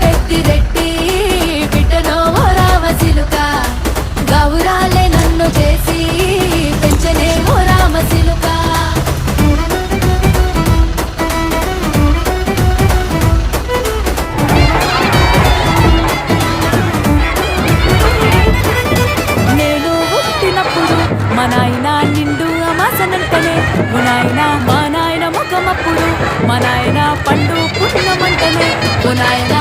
పెద్దిరెడ్డి బిడ్డనో ఓ రామచిలుక గౌరాలే నన్ను చేసి పెంచనే ఓ రామచిలుక నేను పుట్టినప్పుడు మా నాయన నిండు అమాసనంటనే ఓ నాయన మా నాయన ముఖమప్పుడు మా నాయన పండు పుట్టినమంటనే ఓ నాయన